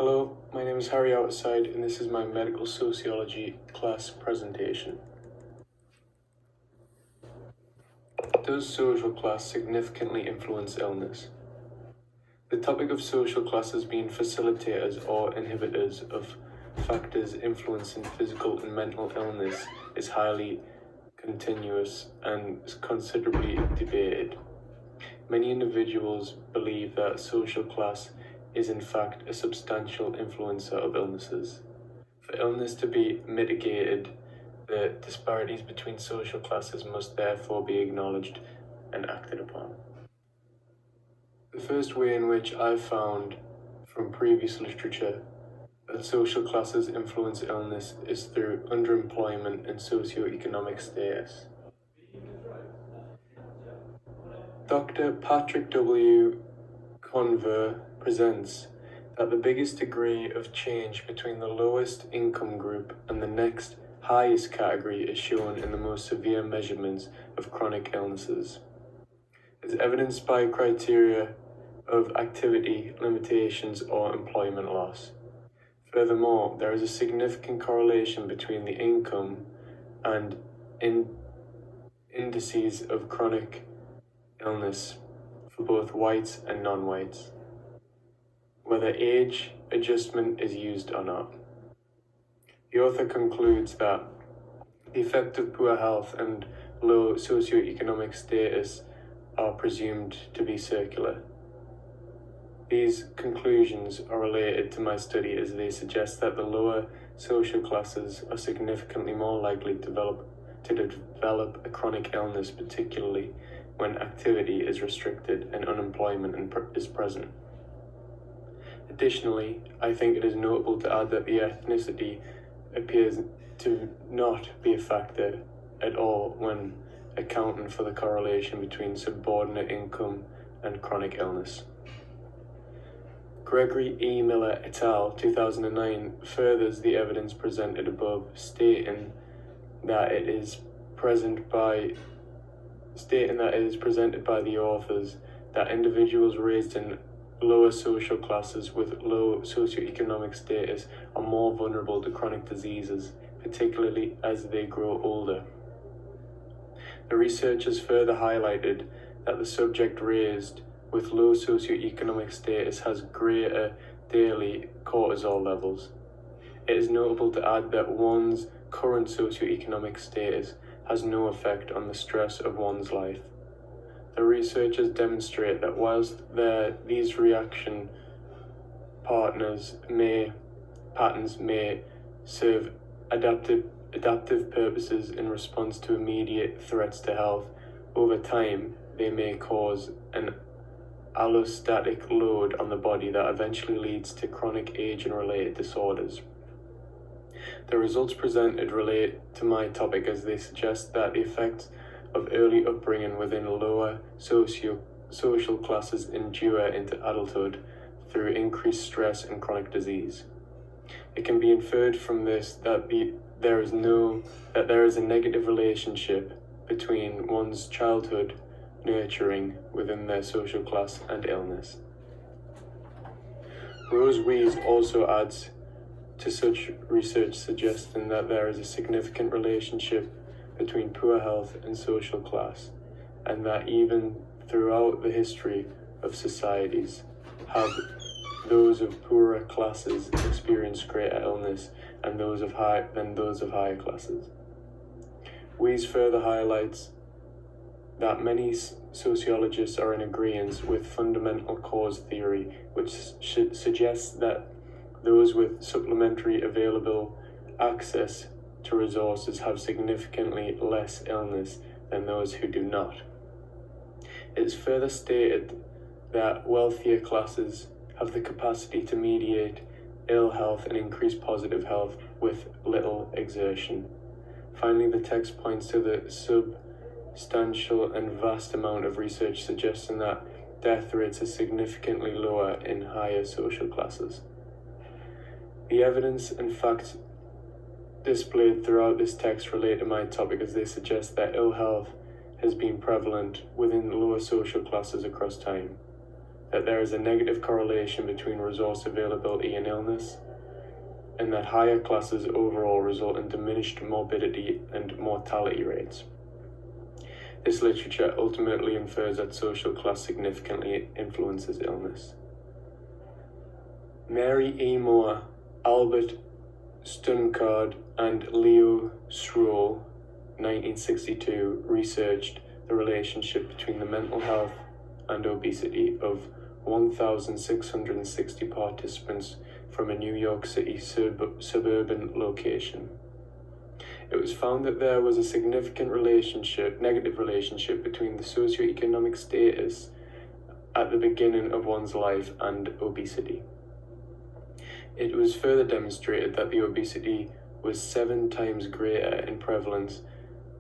Hello, my name is Harry Outterside, and this is my medical sociology class presentation. Does social class significantly influence illness? The topic of social classes being facilitators or inhibitors of factors influencing physical and mental illness is highly continuous and is considerably debated. Many individuals believe that social class is in fact a substantial influencer of illnesses. For illness to be mitigated, the disparities between social classes must therefore be acknowledged and acted upon. The first way in which I've found from previous literature that social classes influence illness is through underemployment and socioeconomic status. Dr. Patrick W. Conver presents that the biggest degree of change between the lowest income group and the next highest category is shown in the most severe measurements of chronic illnesses, as evidenced by criteria of activity limitations or employment loss. Furthermore, there is a significant correlation between the income and indices of chronic illness for both whites and non-whites, whether age adjustment is used or not. The author concludes that the effect of poor health and low socioeconomic status are presumed to be circular. These conclusions are related to my study as they suggest that the lower social classes are significantly more likely to develop a chronic illness, particularly when activity is restricted and unemployment is present. Additionally, I think it is notable to add that the ethnicity appears to not be a factor at all when accounting for the correlation between subordinate income and chronic illness. Gregory E. Miller et al. 2009 furthers the evidence presented above, stating that it is presented by the authors that individuals raised in lower social classes with low socioeconomic status are more vulnerable to chronic diseases, particularly as they grow older. The researchers further highlighted that the subject raised with low socioeconomic status has greater daily cortisol levels. It is notable to add that one's current socioeconomic status has no effect on the stress of one's life. The researchers demonstrate that whilst these reaction patterns may serve adaptive purposes in response to immediate threats to health, over time they may cause an allostatic load on the body that eventually leads to chronic age and related disorders. The results presented relate to my topic as they suggest that the effects of early upbringing within lower social classes endure into adulthood through increased stress and chronic disease. It can be inferred from this that there is a negative relationship between one's childhood nurturing within their social class and illness. Rose Weiss also adds to such research suggesting that there is a significant relationship between poor health and social class, and that even throughout the history of societies, have those of poorer classes experienced greater illness than those of higher classes. Weiss further highlights that many sociologists are in agreement with fundamental cause theory, which suggests that those with supplementary available access to resources have significantly less illness than those who do not. It is further stated that wealthier classes have the capacity to mediate ill health and increase positive health with little exertion. Finally, the text points to the substantial and vast amount of research suggesting that death rates are significantly lower in higher social classes. The evidence and facts displayed throughout this text relate to my topic as they suggest that ill health has been prevalent within lower social classes across time. that there is a negative correlation between resource availability and illness, and that higher classes overall result in diminished morbidity and mortality rates. This literature ultimately infers that social class significantly influences illness. Mary E. Moore, Albert Stunkard, and Leo Sroul, 1962, researched the relationship between the mental health and obesity of 1,660 participants from a New York City suburban location. It was found that there was a significant negative relationship between the socioeconomic status at the beginning of one's life and obesity. It was further demonstrated that the obesity was 7 times greater in prevalence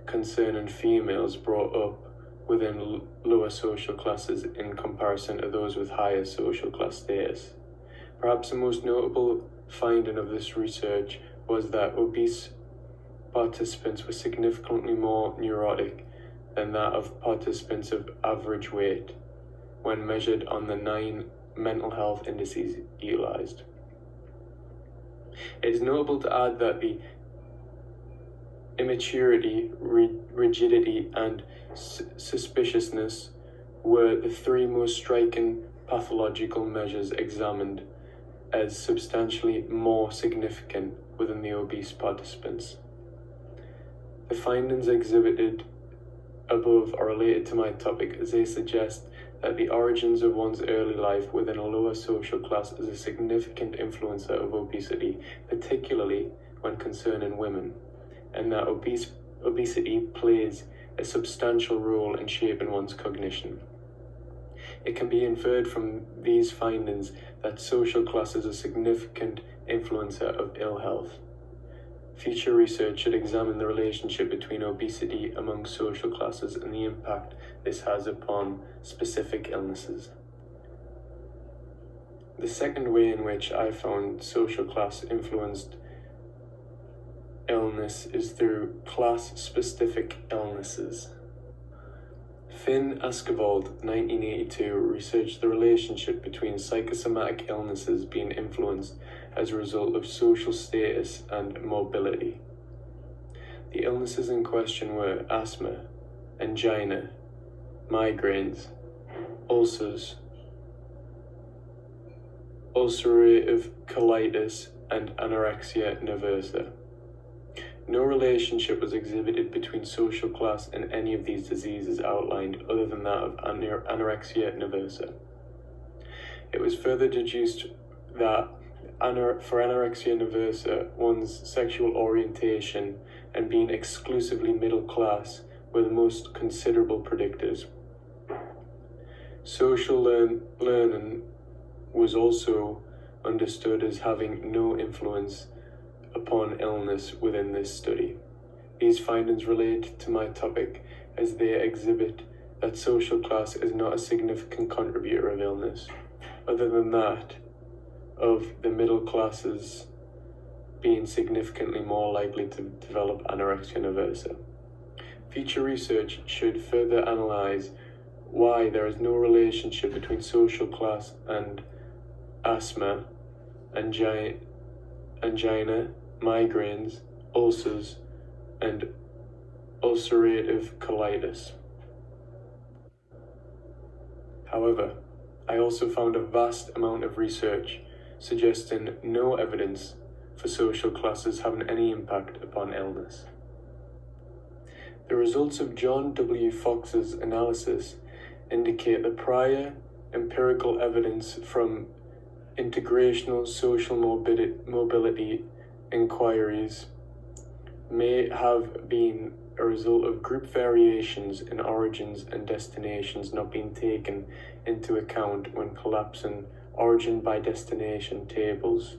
concerning females brought up within lower social classes in comparison to those with higher social class status. Perhaps the most notable finding of this research was that obese participants were significantly more neurotic than that of participants of average weight when measured on the 9 mental health indices utilized. It is notable to add that the immaturity, rigidity, and suspiciousness were the 3 most striking pathological measures examined as substantially more significant within the obese participants. The findings exhibited above are related to my topic, as they suggest that the origins of one's early life within a lower social class is a significant influencer of obesity, particularly when concerning women, and that obesity plays a substantial role in shaping one's cognition. It can be inferred from these findings that social class is a significant influencer of ill health. Future research should examine the relationship between obesity among social classes and the impact this has upon specific illnesses. The second way in which I found social class influenced illness is through class-specific illnesses. Finn Askewald, 1982, researched the relationship between psychosomatic illnesses being influenced as a result of social status and mobility. The illnesses in question were asthma, angina, migraines, ulcers, ulcerative colitis, and anorexia nervosa. No relationship was exhibited between social class and any of these diseases outlined other than that of anorexia nervosa. It was further deduced that for anorexia nervosa, one's sexual orientation and being exclusively middle class were the most considerable predictors. Social learning was also understood as having no influence upon illness within this study. These findings relate to my topic as they exhibit that social class is not a significant contributor of illness, other than that of the middle classes being significantly more likely to develop anorexia nervosa. Future research should further analyze why there is no relationship between social class and asthma, angina, migraines, ulcers, and ulcerative colitis. However, I also found a vast amount of research suggesting no evidence for social classes having any impact upon illness. The results of John W. Fox's analysis indicate that prior empirical evidence from integrational social mobility inquiries may have been a result of group variations in origins and destinations not being taken into account when collapsing origin by destination tables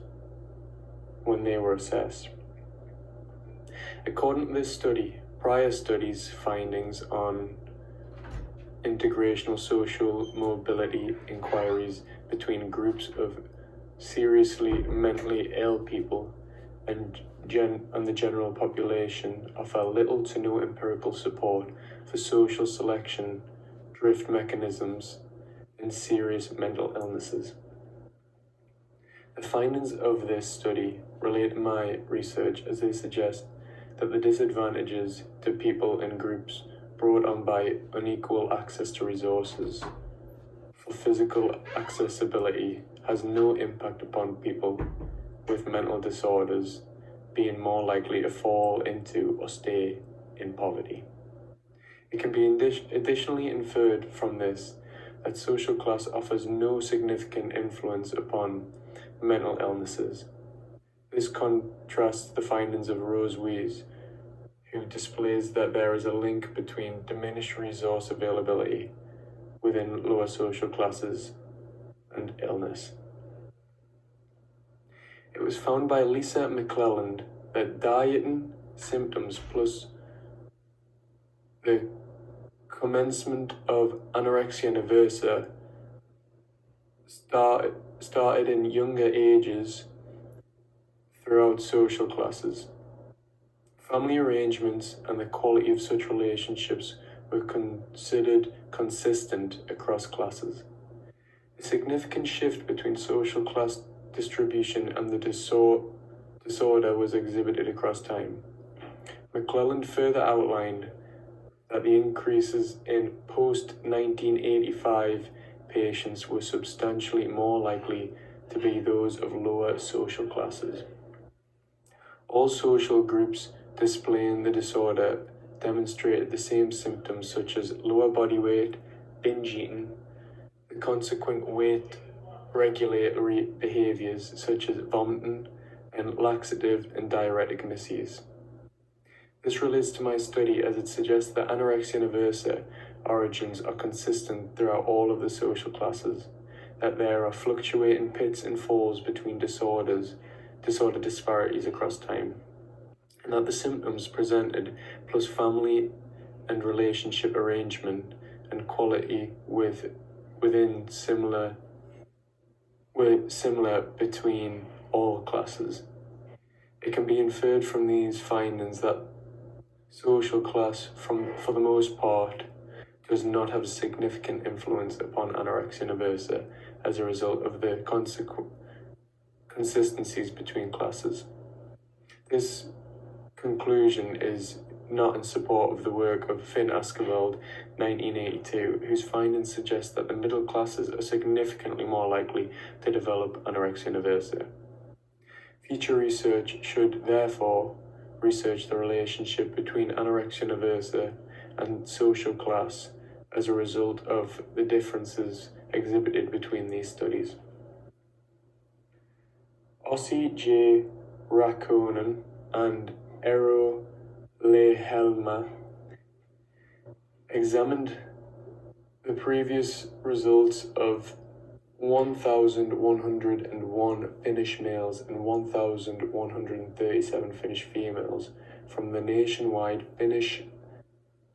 when they were assessed. According to this study, prior studies' findings on integrational social mobility inquiries between groups of seriously mentally ill people and the general population offer little to no empirical support for social selection drift mechanisms and serious mental illnesses. The findings of this study relate to my research as they suggest that the disadvantages to people in groups brought on by unequal access to resources for physical accessibility has no impact upon people with mental disorders being more likely to fall into or stay in poverty. It can be additionally inferred from this that social class offers no significant influence upon mental illnesses. This contrasts the findings of Rose Weiss, who displays that there is a link between diminished resource availability within lower social classes and illness. It was found by Lisa McClelland that dieting symptoms plus the commencement of anorexia nervosa started in younger ages throughout social classes. Family arrangements and the quality of such relationships were considered consistent across classes. A significant shift between social class distribution and the disorder was exhibited across time. McClelland further outlined that the increases in post-1985 patients were substantially more likely to be those of lower social classes. All social groups displaying the disorder demonstrated the same symptoms such as lower body weight, binge eating, the consequent weight regulatory behaviors such as vomiting, and laxative and diuretic misuse. This relates to my study as it suggests that anorexia nervosa origins are consistent throughout all of the social classes, that there are fluctuating pits and falls between disorder disparities across time, and that the symptoms presented plus family and relationship arrangement and quality were similar between all classes. It can be inferred from these findings that social class, for the most part, does not have significant influence upon anorexia nervosa as a result of the consistencies between classes. This conclusion is not in support of the work of Finn Askeveld, 1982, whose findings suggest that the middle classes are significantly more likely to develop anorexia nervosa. Future research should therefore research the relationship between anorexia nervosa and social class as a result of the differences exhibited between these studies. Ossi J. Rakkonen and Eero Lehelma examined the previous results of 1,101 Finnish males and 1,137 Finnish females from the nationwide Finnish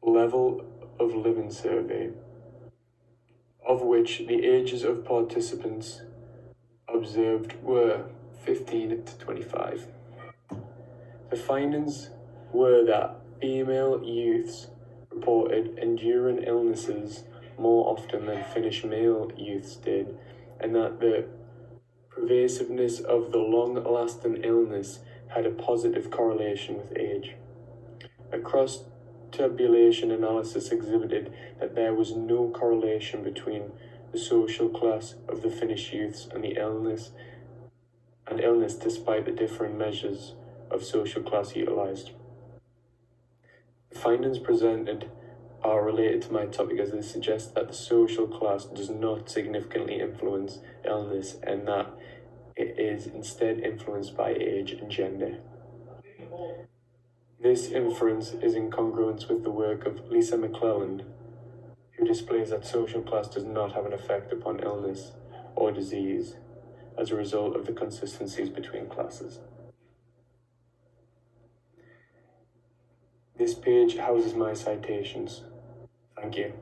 Level of Living Survey, of which the ages of participants observed were 15 to 25. The findings were that female youths reported enduring illnesses more often than Finnish male youths did, and that the pervasiveness of the long-lasting illness had a positive correlation with age. A cross-tabulation analysis exhibited that there was no correlation between the social class of the Finnish youths and the illness despite the different measures of social class utilized. The findings presented are related to my topic as they suggest that the social class does not significantly influence illness and that it is instead influenced by age and gender. This inference is in congruence with the work of Lisa McClelland, who displays that social class does not have an effect upon illness or disease as a result of the consistencies between classes. This page houses my citations. Thank you.